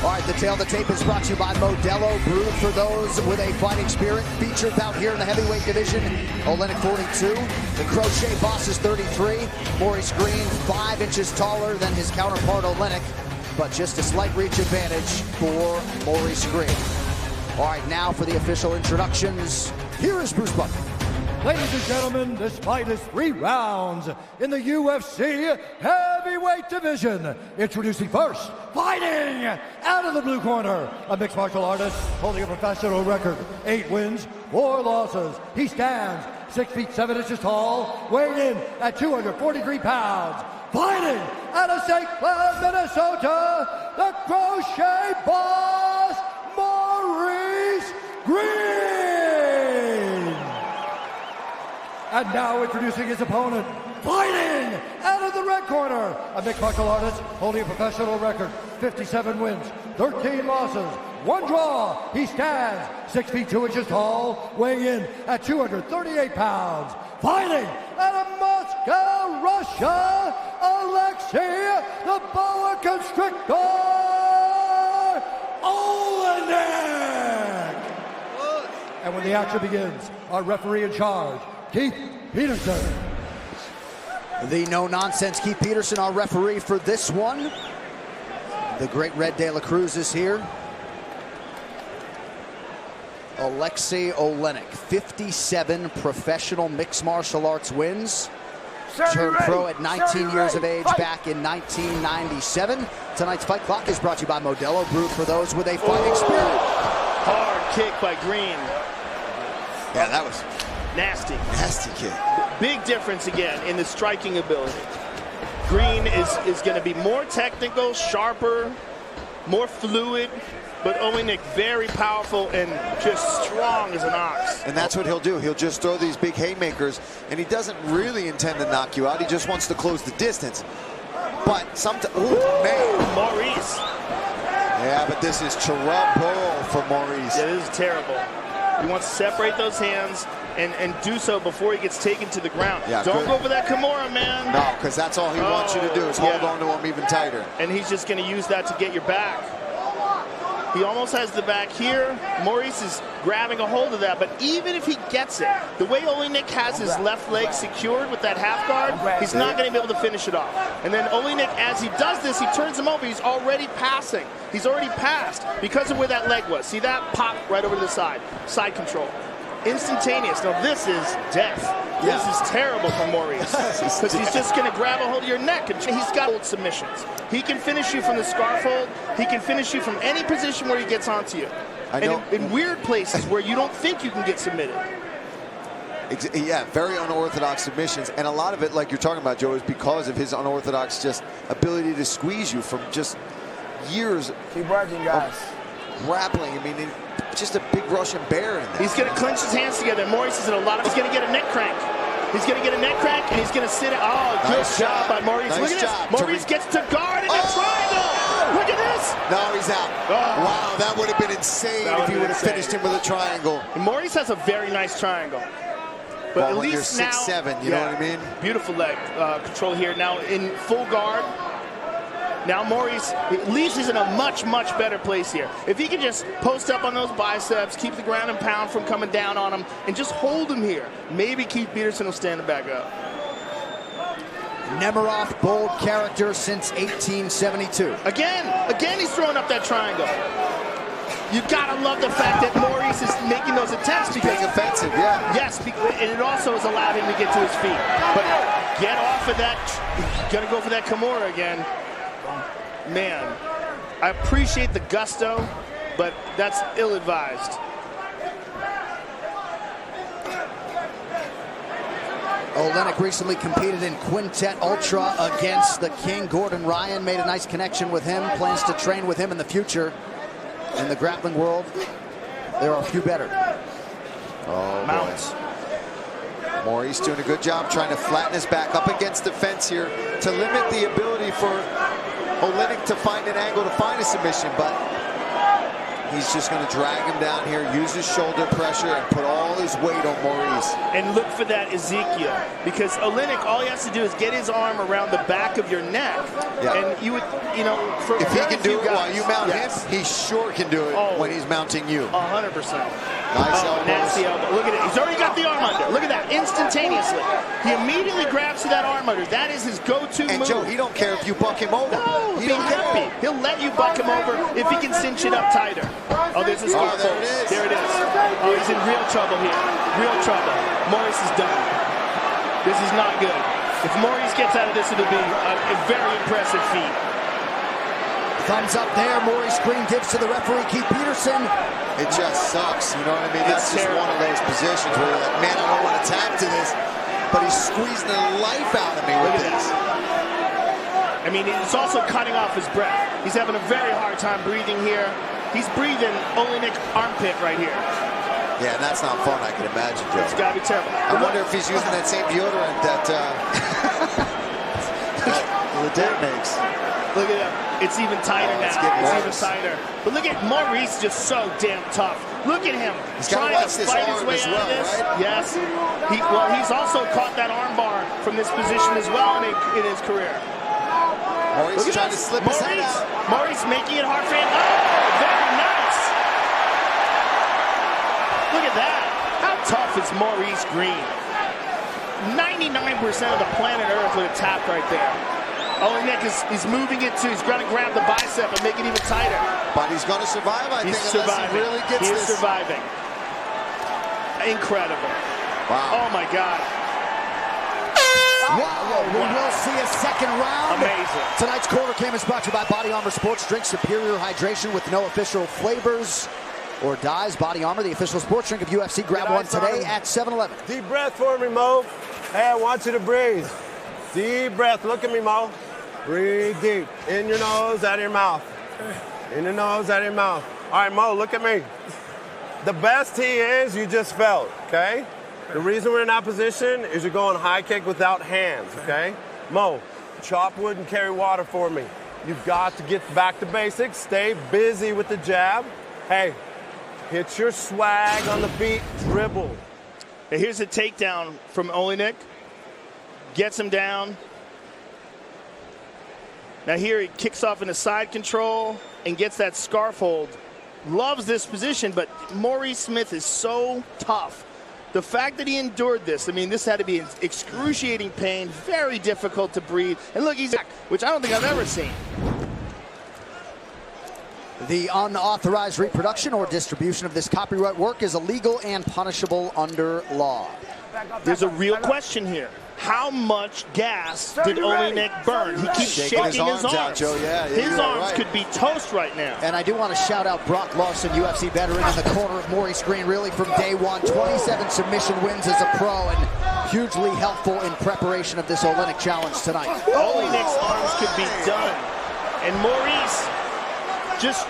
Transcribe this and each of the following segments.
All right, the tail of the tape is brought to you by Modelo, brewed for those with a fighting spirit. Featured out here in the heavyweight division, Oleinik 42. The Crochet Boss is 33. Maurice Greene 5 inches taller than his counterpart Oleinik, but just a slight reach advantage for Maurice Greene. All right, now for the official introductions. Here is Bruce Butler. Ladies and gentlemen, this fight is 3 rounds in the UFC heavyweight division. Introducing first, fighting out of the blue corner, a mixed martial artist holding a professional record, 8 wins, 4 losses. He stands 6 feet 7 inches tall, weighing in at 243 pounds. Fighting out of St. Clair, Minnesota, the Crochet Boss, Maurice Greene. And now introducing his opponent, fighting out of the red corner, a mixed martial artist holding a professional record, 57 wins, 13 losses, 1 draw. He stands 6 feet 2 inches tall, weighing in at 238 pounds. Fighting out of Moscow, Russia, Aleksei, the boa constrictor, Oleinik. And when the action begins, our referee in charge, Keith Peterson. The no-nonsense Keith Peterson, our referee for this one. The great Red De La Cruz is here. Aleksei Oleinik, 57 professional mixed martial arts wins. Turned pro at 19 years of age back in 1997. Tonight's fight clock is brought to you by Modelo, brewed for those with a fighting spirit. Hard kick by Greene. Yeah, that was nasty. Nasty kick. Big difference again in the striking ability. Greene is going to be more technical, sharper, more fluid, but Oleinik very powerful and just strong as an ox. And that's what he'll do. He'll just throw these big haymakers, and he doesn't really intend to knock you out. He just wants to close the distance. But sometimes, oh man, Maurice. Yeah, but this is trouble for Maurice. Yeah, this is terrible. He wants to separate those hands and do so before he gets taken to the ground. Yeah, don't go for that Kimura, man. No, because that's all he wants you to do is hold on to him even tighter. And he's just going to use that to get your back. He almost has the back here. Maurice is grabbing a hold of that, but even if he gets it, the way Oleinik has his left leg secured with that half guard, he's not going to be able to finish it off. And then Oleinik, as he does this, he turns him over. He's already passing. He's already passed because of where that leg was. See that? Pop right over to the side. Side control. Instantaneous. Now this is death. Yeah. This is terrible for Maurice. Because he's just going to grab a hold of your neck. And he's got old submissions. He can finish you from the scarf hold. He can finish you from any position where he gets onto you. And in weird places where you don't think you can get submitted. Yeah, very unorthodox submissions. And a lot of it, like you're talking about, Joe, is because of his unorthodox just ability to squeeze you from just years. Keep working, guys. Grappling. I mean, just a big Russian bear in there. He's going to clench his hands together. Maurice is in a lot of. He's going to get a neck crank. He's going to get a neck crank, and he's going to sit. Oh, good job by Maurice. Nice Look at job. this. Maurice gets to guard in the triangle. Look at this. No, he's out. Oh. Wow, that would have been insane if he would have finished him with a triangle. And Maurice has a very nice triangle. But at least you're now, 6'7", you know what I mean? Beautiful leg control here. Now in full guard. Now Maurice, at least he's in a much, much better place here. If he can just post up on those biceps, keep the ground and pound from coming down on him, and just hold him here, maybe Keith Peterson will stand him back up. Nemiroff, bold character since 1872. Again, he's throwing up that triangle. You gotta love the fact that Maurice is making those attempts because being offensive, yeah. Yes, and it also has allowed him to get to his feet. But get off of that. Gonna go for that Kimura again. Man, I appreciate the gusto, but that's ill-advised. Oleinik recently competed in Quintet Ultra against the King. Gordon Ryan made a nice connection with him, plans to train with him in the future. In the grappling world, there are a few better. Oh, Mounts. Maurice doing a good job trying to flatten his back up against the fence here to limit the ability for Oleinik to find an angle to find a submission, but he's just going to drag him down here, use his shoulder pressure, and put all his weight on Maurice. And look for that Ezekiel, because Oleinik, all he has to do is get his arm around the back of your neck. Yeah. And you would, you know, for if he can do it while you mount yes. him, he sure can do it when he's mounting you. 100%. Nice elbows. Nasty elbow. Look at it. He's already got the arm under. Look at that. Instantaneously. He immediately grabs to that arm under. That is his go-to move. And Joe, he don't care if you buck him over. No, he be don't happy. care. He'll let you buck him over if he can cinch it up tighter. Oh, there's a scar there it is. There it is. Oh, he's in real trouble here. Real trouble. Maurice is done. This is not good. If Maurice gets out of this, it'll be a very impressive feat. Thumbs up there. Maurice Greene gives to the referee, Keith Peterson. It just sucks, you know what I mean? That's just one of those positions where you're like, man, I don't want to tap to this, but he's squeezing the life out of me with this. I mean, it's also cutting off his breath. He's having a very hard time breathing here. He's breathing Oleinik's armpit right here. Yeah, and that's not fun, I can imagine, Joe. It's got to be terrible. I wonder if he's using that same deodorant that Ledet makes. Look at him. It's even tighter now. It's even tighter. But look at Maurice, just so damn tough. Look at him trying to fight his way out of this. Right? Yes. He's also caught that arm bar from this position as well in his career. Maurice trying to slip his head out. Maurice making it hard for him. Oh, very nice. Look at that. How tough is Maurice Greene? 99% of the planet Earth would have tapped right there. Oleinik is moving it too. He's going to grab the bicep and make it even tighter. But he's going to survive, I think, unless he really gets this. He's surviving. Incredible. Wow. Oh, my God. Wow, we will see a second round. Amazing. Tonight's Corner Cam is brought to you by Body Armor Sports Drink. Superior hydration with no official flavors or dyes. Body Armor, the official sports drink of UFC. Grab one today at 7-Eleven. Deep breath for me, Mo. Hey, I want you to breathe. Deep breath. Look at me, Mo. Breathe deep. In your nose, out of your mouth. In your nose, out of your mouth. All right, Mo, look at me. The best he is, you just felt, okay? The reason we're in that position is you're going high kick without hands, okay? Mo, chop wood and carry water for me. You've got to get back to basics. Stay busy with the jab. Hey, hit your swag on the feet, dribble. Now here's a takedown from Oleinik. Gets him down. Now here he kicks off in a side control and gets that scarf hold. Loves this position, but Maurice Smith is so tough. The fact that he endured this, I mean, this had to be excruciating pain, very difficult to breathe. And look, he's back, which I don't think I've ever seen. The unauthorized reproduction or distribution of this copyright work is illegal and punishable under law. There's a real question here. How much gas did Oleinik burn? He keeps shaking his arms. Out, Joe. Yeah, his arms could be toast right now. And I do want to shout out Brock Lawson, UFC veteran in the corner of Maurice Greene, really from day one. 27 submission wins as a pro and hugely helpful in preparation of this Oleinik challenge tonight. Oleinik's arms could be done. And Maurice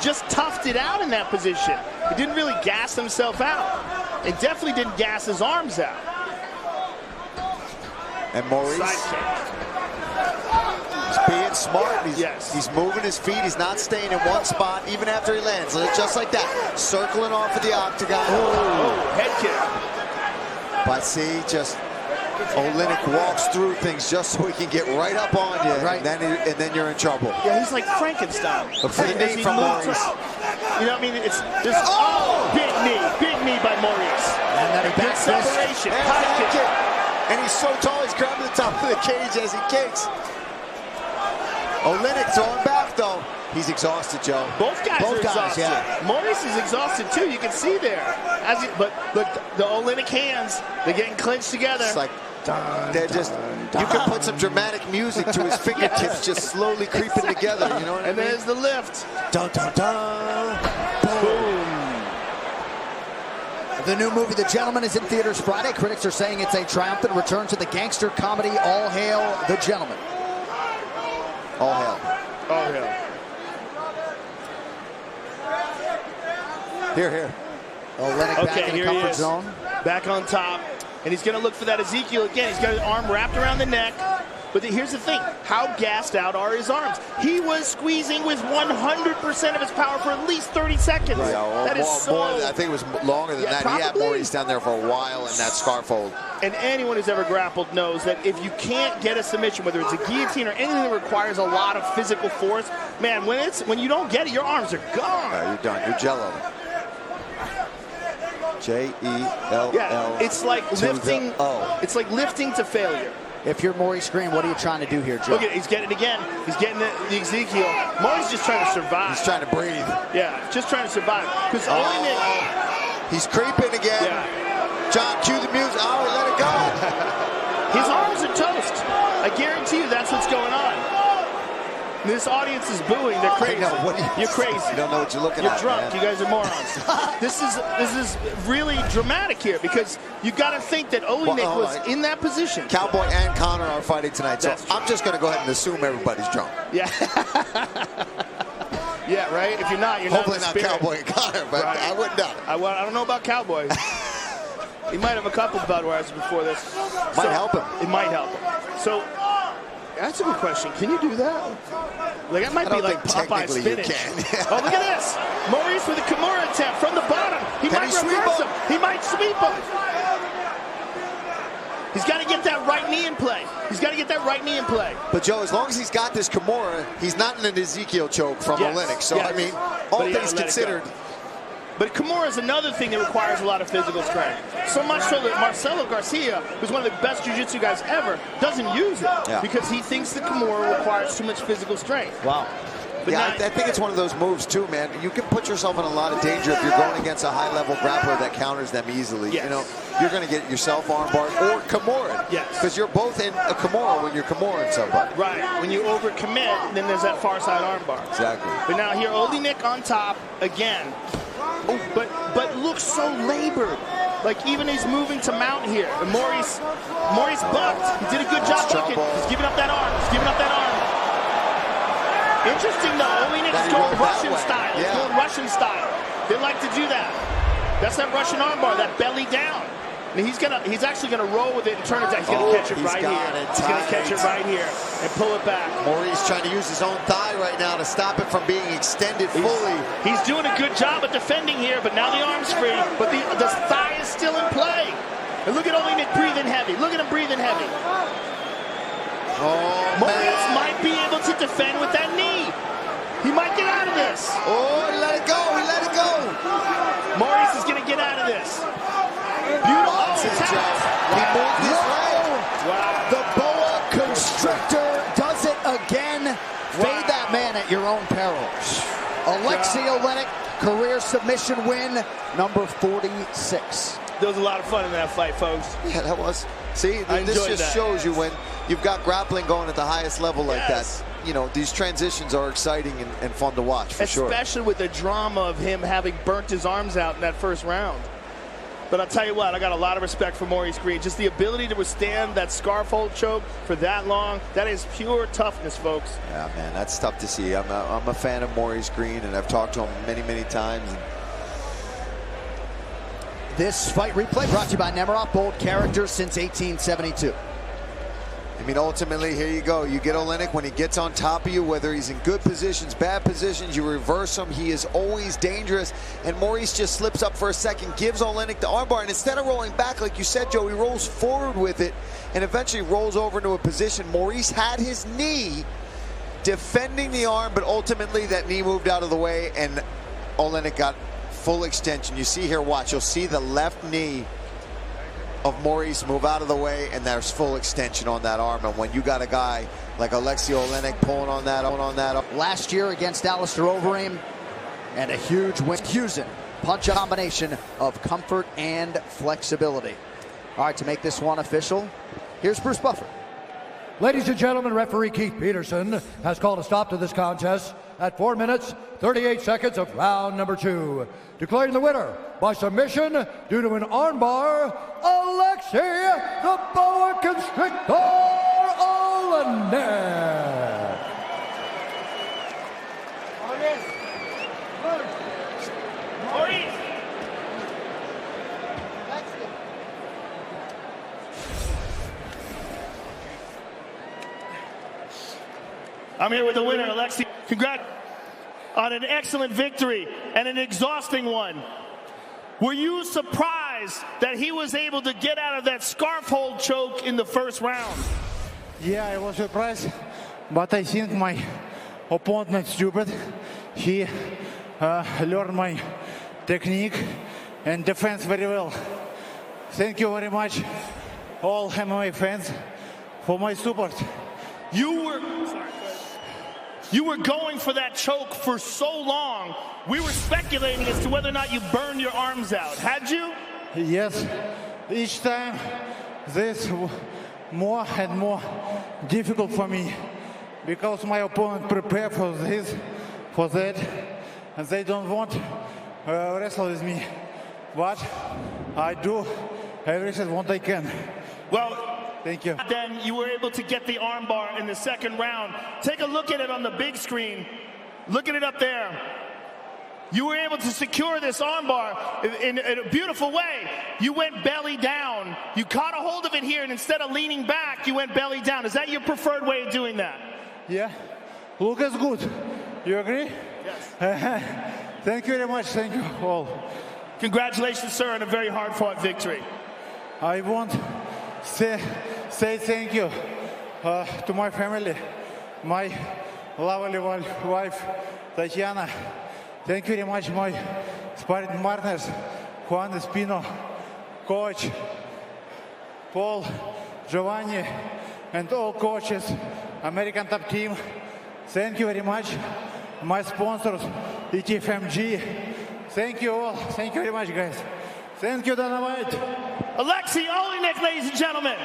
just toughed it out in that position. He didn't really gas himself out. And definitely didn't gas his arms out. And Maurice, he's being smart. He's moving his feet. He's not staying in one spot even after he lands. Just like that. Circling off of the octagon. Oh, head kick. But see, just Oleinik walks through things just so he can get right up on you. Right. And then you're in trouble. Yeah, he's like Frankenstein. Look for the knee from Maurice. You know what I mean? Big knee by Maurice. And then he good separation. High kick. And he's so tall, he's grabbing the top of the cage as he kicks. Oleinik throwing back, though. He's exhausted, Joe. Both guys are exhausted. Yeah. Maurice is exhausted, too. You can see there. But look, the Oleinik hands, they're getting clinched together. It's like, they're just, you can put some dramatic music to his fingertips just slowly creeping together, you know what I mean? And there's the lift. Dun, dun, dun. Boom. The new movie, The Gentleman, is in theaters Friday. Critics are saying it's a triumphant return to the gangster comedy. All hail The Gentleman. All hail. All hail. Here. Oleinik back in the comfort zone. Back on top. And he's going to look for that Ezekiel again. He's got his arm wrapped around the neck. But here's the thing. How gassed out are his arms? He was squeezing with 100% of his power for at least 30 seconds. Yeah, well, that is so... I think it was longer than that. Probably. He had Maurice down there for a while in that scarf hold. And anyone who's ever grappled knows that if you can't get a submission, whether it's a guillotine or anything that requires a lot of physical force, man, when you don't get it, your arms are gone. You're done. You're jello. J-E-L-L. Yeah, it's like lifting. It's like lifting to failure. If you're Maurice Greene, what are you trying to do here, Joe? Look at it, he's getting it again. He's getting the Ezekiel. Maurice just trying to survive. He's trying to breathe. Yeah, just trying to survive. Because Oleinik, he's creeping again. Yeah. John, cue the music. Oh, let it go. His arms are toast. I guarantee you that's what's going on. This audience is booing. They're crazy. You're crazy. You don't know what you're looking at. You're drunk. Man. You guys are morons. This is really dramatic here because you got to think that Oleinik was in that position. Cowboy and Connor are fighting tonight, so I'm just going to go ahead and assume everybody's drunk. Yeah. Yeah, right? If you're not, you're hopefully not in the not spirit. Cowboy and Connor, but right. I wouldn't doubt it. I don't know about Cowboy. He might have a couple of Budweisers before this. Might help him. It might help him. So that's a good question. Can you do that? Like that might be like Popeye spinach. Oh, look at this! Maurice with a Kimura attempt from the bottom. He might reverse him. He might sweep him. He's got to get that right knee in play. He's got to get that right knee in play. But Joe, as long as he's got this Kimura, he's not in an Ezekiel choke from Oleinik. So I mean, all things considered. But Kimura is another thing that requires a lot of physical strength. So much so that Marcelo Garcia, who's one of the best jiu-jitsu guys ever, doesn't use it because he thinks the Kimura requires too much physical strength. Wow. But I think it's one of those moves too, man. You can put yourself in a lot of danger if you're going against a high-level grappler that counters them easily. Yes. You know, you're going to get yourself armbarred or Kimura. Yes. Because you're both in a Kimura when you're Kimura somebody. Right. When you overcommit, then there's that far side armbar. Exactly. But now here, Oleinik on top again. Oh, but looks so labored. Like even he's moving to mount here. And Maurice bucked. He did a good job bucking. He's giving up that arm. He's giving up that arm. Interesting though, Oleinik's going Russian style. He's going Russian style. They like to do that. That's that Russian armbar, that belly down. And he's actually gonna roll with it and turn it down. He's gonna catch it right here. He's gonna catch it right here and pull it back. Maurice trying to use his own thigh right now to stop it from being extended fully. He's doing a good job at defending here, but now the arm's free. But the thigh is still in play. And look at Oleinik breathing heavy. Look at him breathing heavy. Oh, Maurice might be able to defend with that knee. He might get out of this. Oh, he let it go. He let it go. Maurice is going to get out of this. Beautiful. He moved his leg. Wow. The boa constrictor does it again. Fade that man at your own peril. Aleksei Oleinik, career submission win, number 46. There was a lot of fun in that fight, folks. Yeah, that was. See, this just shows you when you've got grappling going at the highest level like that. You know, these transitions are exciting and fun to watch, for sure. Especially with the drama of him having burnt his arms out in that first round. But I'll tell you what, I got a lot of respect for Maurice Greene. Just the ability to withstand that scarf hold choke for that long, that is pure toughness, folks. Yeah, man, that's tough to see. I'm a fan of Maurice Greene, and I've talked to him many, many times. This fight replay brought to you by Nemiroff, bold character since 1872. I mean, ultimately, here you go. You get Oleinik when he gets on top of you, whether he's in good positions, bad positions, you reverse him. He is always dangerous. And Maurice just slips up for a second, gives Oleinik the armbar, and instead of rolling back, like you said, Joe, he rolls forward with it and eventually rolls over into a position. Maurice had his knee defending the arm, but ultimately that knee moved out of the way, and Oleinik got full extension. You see here, watch, you'll see the left knee of Maurice move out of the way, and there's full extension on that arm. And when you got a guy like Aleksei Oleinik pulling on that, last year against Alistair Overeem, and a huge win. Fusion punch combination of comfort and flexibility. All right, to make this one official, here's Bruce Buffer. Ladies and gentlemen, referee Keith Peterson has called a stop to this contest at 4 minutes, 38 seconds of round number 2. Declaring the winner by submission due to an armbar, Aleksei the Boa Constrictor Oleinik. Maurice. I'm here with the winner, Aleksei. Congrats on an excellent victory and an exhausting one. Were you surprised that he was able to get out of that scarf hold choke in the first round? Yeah, I was surprised, but I think my opponent not stupid. He learned my technique and defense very well. Thank you very much, all MMA fans, for my support. You were going for that choke for so long. We were speculating as to whether or not you burned your arms out. Had you? Yes. Each time, this more and more difficult for me because my opponent prepare for this, for that, and they don't want wrestle with me. But I do everything what I can. Well, thank you. Then you were able to get the armbar in the second round. Take a look at it on the big screen. Look at it up there. You were able to secure this armbar in a beautiful way. You went belly down. You caught a hold of it here, and instead of leaning back, you went belly down. Is that your preferred way of doing that? Yeah. Look as good. You agree? Yes. Thank you very much. Thank you all. Congratulations, sir, on a very hard-fought victory. I want to say thank you to my family, my lovely wife, Tatiana. Thank you very much, my sparring partners, Juan Espino, coach, Paul, Giovanni, and all coaches, American Top Team. Thank you very much. My sponsors, ETFMG. Thank you all. Thank you very much, guys. Thank you, Dana White. Aleksei Oleinik, ladies and gentlemen.